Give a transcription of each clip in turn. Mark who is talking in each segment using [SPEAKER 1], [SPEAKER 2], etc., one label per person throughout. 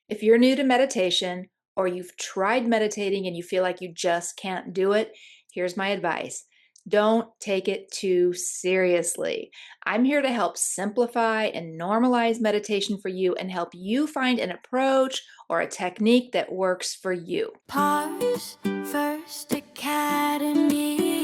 [SPEAKER 1] If you're new to meditation or you've tried meditating and you feel like you just can't do it, here's my advice. Don't take it too seriously. I'm here to help simplify and normalize meditation for you and help you find an approach or a technique that works for you.
[SPEAKER 2] Pause First Academy.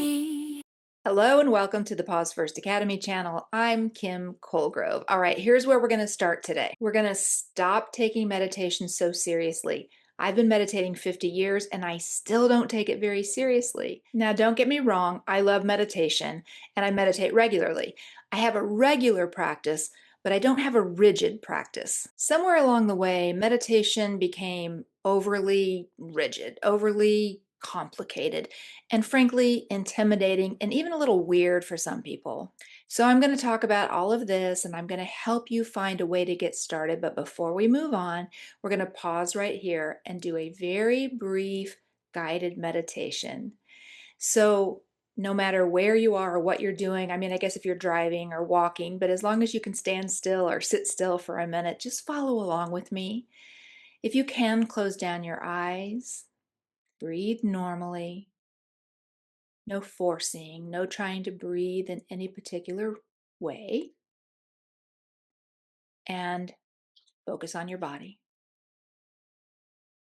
[SPEAKER 1] Hello and welcome to the Pause First Academy channel. I'm Kim Colegrove. All right, here's where we're going to start today. We're going to stop taking meditation so seriously. I've been meditating 50 years and I still don't take it very seriously. Now, don't get me wrong, I love meditation and I meditate regularly. I have a regular practice, but I don't have a rigid practice. Somewhere along the way, meditation became overly rigid, overly complicated, and frankly, intimidating and even a little weird for some people. So, I'm going to talk about all of this and I'm going to help you find a way to get started. But before we move on, we're going to pause right here and do a very brief guided meditation. So, no matter where you are or what you're doing, I mean, I guess if you're driving or walking, but as long as you can stand still or sit still for a minute, just follow along with me. If you can, close down your eyes, breathe normally. No forcing, no trying to breathe in any particular way, and focus on your body.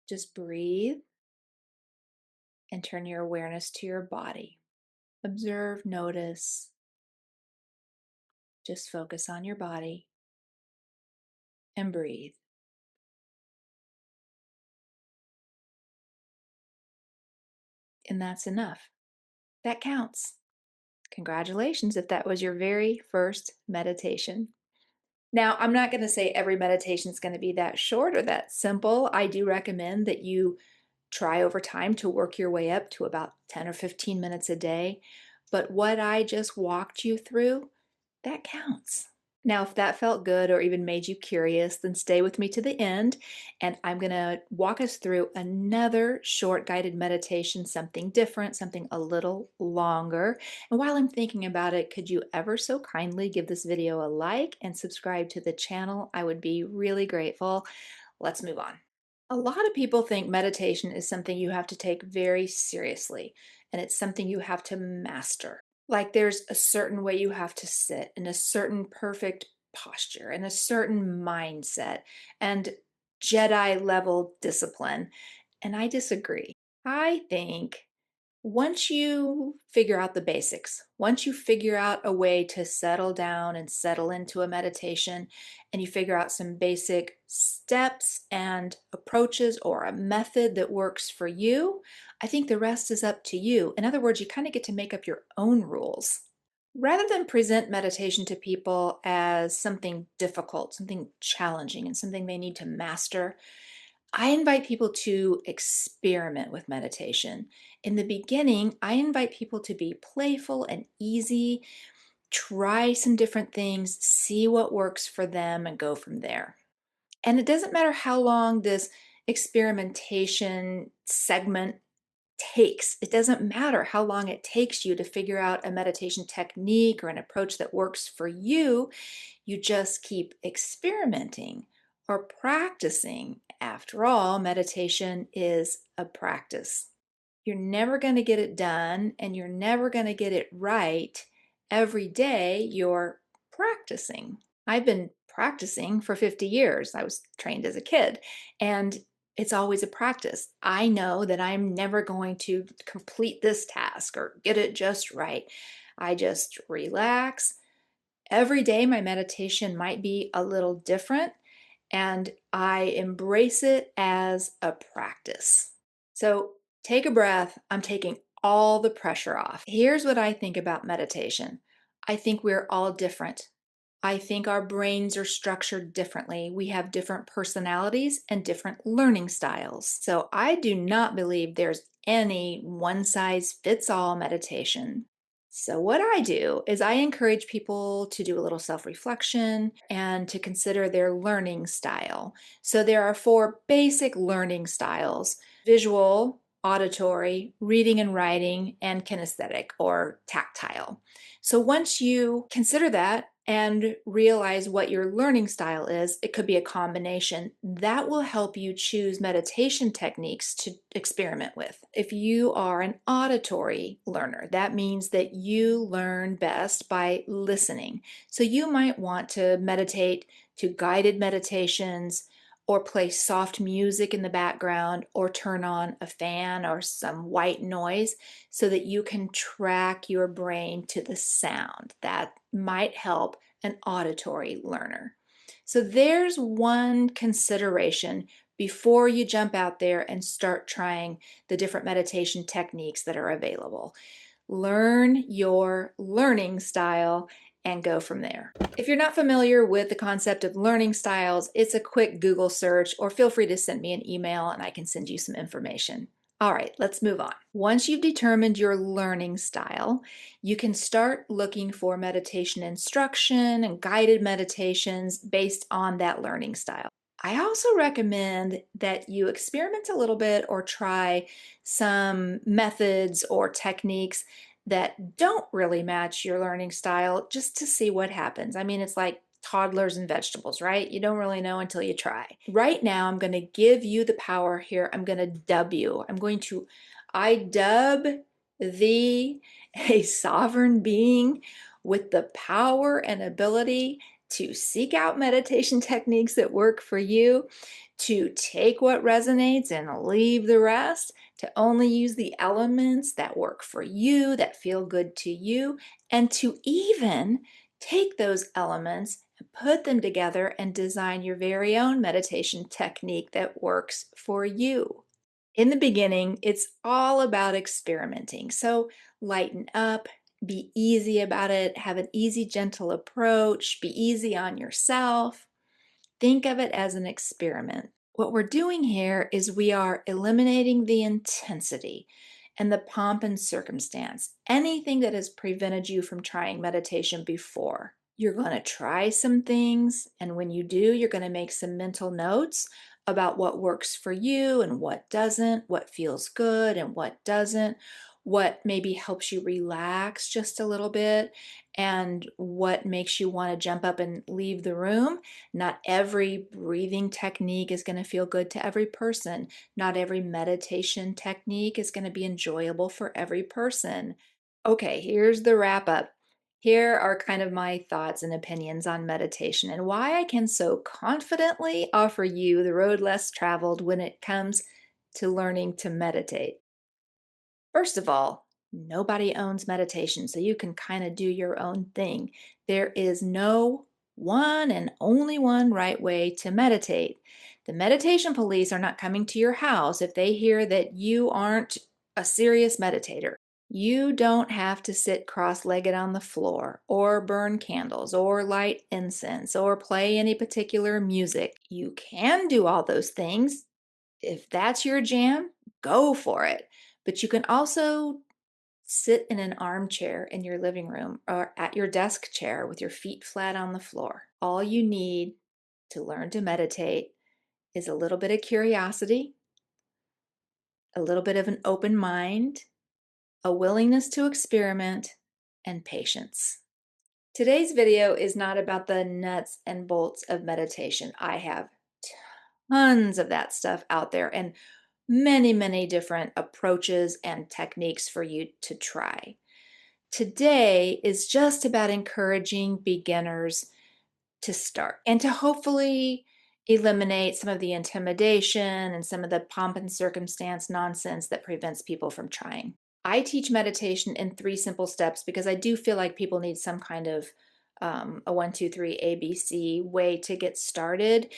[SPEAKER 1] Just breathe and turn your awareness to your body. Observe, notice, just focus on your body and breathe. And that's enough. That counts. Congratulations if that was your very first meditation. Now, I'm not going to say every meditation is going to be that short or that simple. I do recommend that you try over time to work your way up to about 10 or 15 minutes a day. But what I just walked you through, that counts. Now, if that felt good or even made you curious, then stay with me to the end, and I'm going to walk us through another short guided meditation, something different, something a little longer. And while I'm thinking about it, could you ever so kindly give this video a like and subscribe to the channel? I would be really grateful. Let's move on. A lot of people think meditation is something you have to take very seriously, and it's something you have to master. Like there's a certain way you have to sit in a certain perfect posture and a certain mindset and Jedi level discipline. And I disagree. I think once you figure out the basics, once you figure out a way to settle down and settle into a meditation, and you figure out some basic steps and approaches or a method that works for you, I think the rest is up to you. In other words, you kind of get to make up your own rules. Rather than present meditation to people as something difficult, something challenging, and something they need to master, I invite people to experiment with meditation. In the beginning, I invite people to be playful and easy, try some different things, see what works for them, and go from there. And it doesn't matter how long this experimentation segment takes. It doesn't matter how long it takes you to figure out a meditation technique or an approach that works for you. You just keep experimenting or practicing. After all, meditation is a practice. You're never going to get it done and you're never going to get it right every day you're practicing. I've been practicing for 50 years. I was trained as a kid, and it's always a practice. I know that I'm never going to complete this task or get it just right. I just relax. Every day, my meditation might be a little different, and I embrace it as a practice. So take a breath. I'm taking all the pressure off. Here's what I think about meditation. I think we're all different. I think our brains are structured differently. We have different personalities and different learning styles. So I do not believe there's any one size fits all meditation. So, what I do is I encourage people to do a little self reflection and to consider their learning style. So, there are four basic learning styles: visual, auditory, reading and writing, and kinesthetic or tactile. So, once you consider that, and realize what your learning style is. It could be a combination. That will help you choose meditation techniques to experiment with. If you are an auditory learner, that means that you learn best by listening. So you might want to meditate to guided meditations or play soft music in the background or turn on a fan or some white noise so that you can track your brain to the sound. That might help an auditory learner. So there's one consideration before you jump out there and start trying the different meditation techniques that are available. Learn your learning style and go from there. If you're not familiar with the concept of learning styles, it's a quick Google search, or feel free to send me an email and I can send you some information. All right, let's move on. Once you've determined your learning style, you can start looking for meditation instruction and guided meditations based on that learning style. I also recommend that you experiment a little bit or try some methods or techniques that don't really match your learning style just to see what happens. I mean, it's like toddlers and vegetables, right? You don't really know until you try. Right now, I'm going to give you the power here. I'm going to dub you. I dub thee a sovereign being with the power and ability to seek out meditation techniques that work for you, to take what resonates and leave the rest, to only use the elements that work for you, that feel good to you, and to even take those elements and put them together and design your very own meditation technique that works for you. In the beginning, it's all about experimenting. So lighten up, be easy about it, have an easy, gentle approach, be easy on yourself. Think of it as an experiment. What we're doing here is we are eliminating the intensity and the pomp and circumstance, anything that has prevented you from trying meditation before. You're going to try some things, and when you do, you're going to make some mental notes about what works for you and what doesn't, what feels good and what doesn't, what maybe helps you relax just a little bit, and what makes you want to jump up and leave the room. Not every breathing technique is going to feel good to every person. Not every meditation technique is going to be enjoyable for every person. Okay, here's the wrap up. Here are kind of my thoughts and opinions on meditation and why I can so confidently offer you the road less traveled when it comes to learning to meditate. First of all, nobody owns meditation, so you can kind of do your own thing. There is no one and only one right way to meditate. The meditation police are not coming to your house if they hear that you aren't a serious meditator. You don't have to sit cross legged on the floor, or burn candles, or light incense, or play any particular music. You can do all those things. If that's your jam, go for it. But you can also sit in an armchair in your living room or at your desk chair with your feet flat on the floor. All you need to learn to meditate is a little bit of curiosity, a little bit of an open mind, a willingness to experiment, and patience. Today's video is not about the nuts and bolts of meditation. I have tons of that stuff out there and many, many different approaches and techniques for you to try. Today is just about encouraging beginners to start and to hopefully eliminate some of the intimidation and some of the pomp and circumstance nonsense that prevents people from trying. I teach meditation in 3 simple steps because I do feel like people need some kind of a 1, 2, 3 ABC way to get started.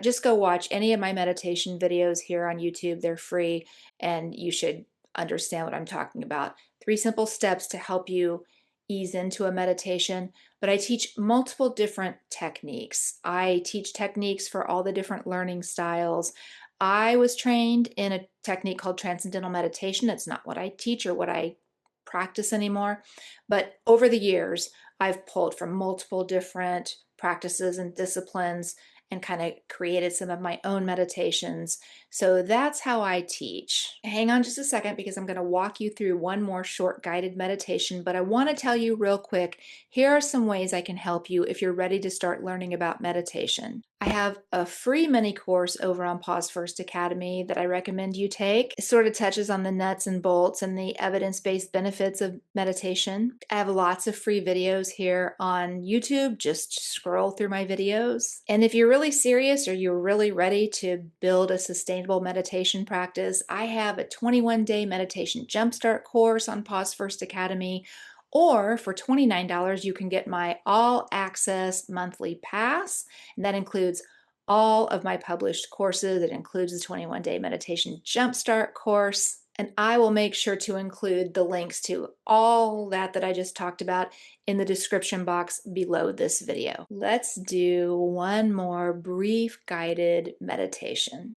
[SPEAKER 1] Just go watch any of my meditation videos here on YouTube. They're free and you should understand what I'm talking about. 3 simple steps to help you ease into a meditation. But I teach multiple different techniques. I teach techniques for all the different learning styles. I was trained in a technique called transcendental meditation. It's not what I teach or what I practice anymore. But over the years, I've pulled from multiple different practices and disciplines and kind of created some of my own meditations. So that's how I teach. Hang on just a second because I'm going to walk you through one more short guided meditation, but I want to tell you real quick, here are some ways I can help you if you're ready to start learning about meditation. I have a free mini course over on Pause First Academy that I recommend you take. It sort of touches on the nuts and bolts and the evidence-based benefits of meditation. I have lots of free videos here on YouTube. Just scroll through my videos. And if you're really serious or you're really ready to build a sustainable meditation practice, I have a 21-day meditation Jumpstart course on Pause First Academy. Or for $29, you can get my all access monthly pass. And that includes all of my published courses. It includes the 21-day meditation Jumpstart course. And I will make sure to include the links to all that I just talked about in the description box below this video. Let's do one more brief guided meditation.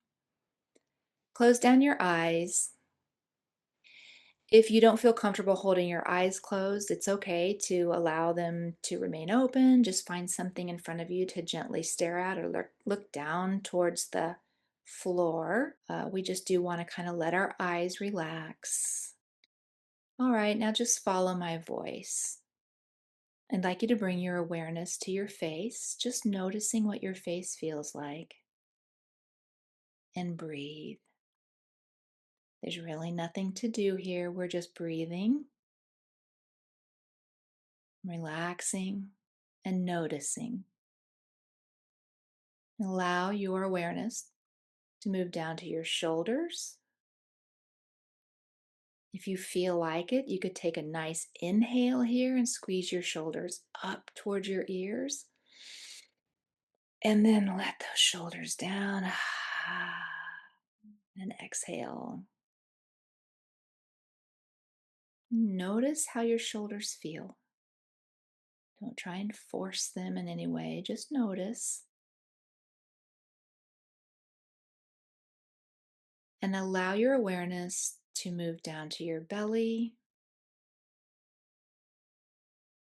[SPEAKER 1] Close down your eyes. If you don't feel comfortable holding your eyes closed, it's okay to allow them to remain open. Just find something in front of you to gently stare at or look down towards the floor. We just do want to kind of let our eyes relax. All right, now just follow my voice. I'd like you to bring your awareness to your face, just noticing what your face feels like, and breathe. There's really nothing to do here. We're just breathing, relaxing, and noticing. Allow your awareness to move down to your shoulders. If you feel like it, you could take a nice inhale here and squeeze your shoulders up towards your ears. And then let those shoulders down. And exhale. Notice how your shoulders feel. Don't try and force them in any way, just notice. And allow your awareness to move down to your belly.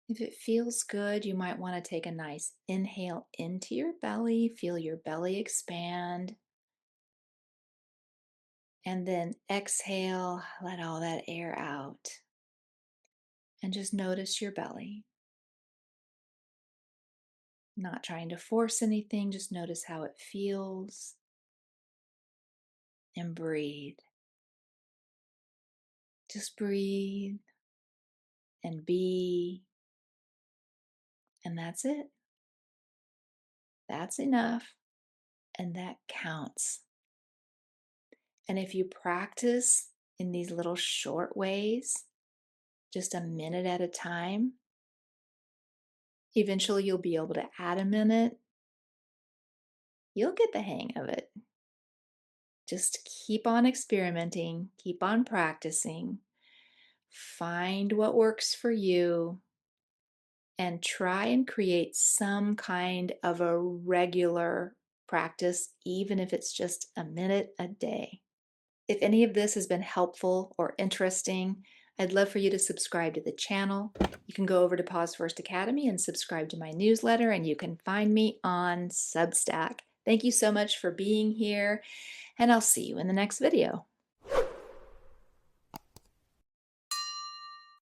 [SPEAKER 1] If it feels good, you might want to take a nice inhale into your belly, feel your belly expand. And then exhale, let all that air out. And just notice your belly. Not trying to force anything, just notice how it feels. And breathe. Just breathe and be. And that's it. That's enough. And that counts. And if you practice in these little short ways, just a minute at a time, eventually you'll be able to add a minute. You'll get the hang of it. Just keep on experimenting, keep on practicing, find what works for you, and try and create some kind of a regular practice, even if it's just a minute a day. If any of this has been helpful or interesting, I'd love for you to subscribe to the channel. You can go over to Pause First Academy and subscribe to my newsletter, and you can find me on Substack. Thank you so much for being here, and I'll see you in the next video.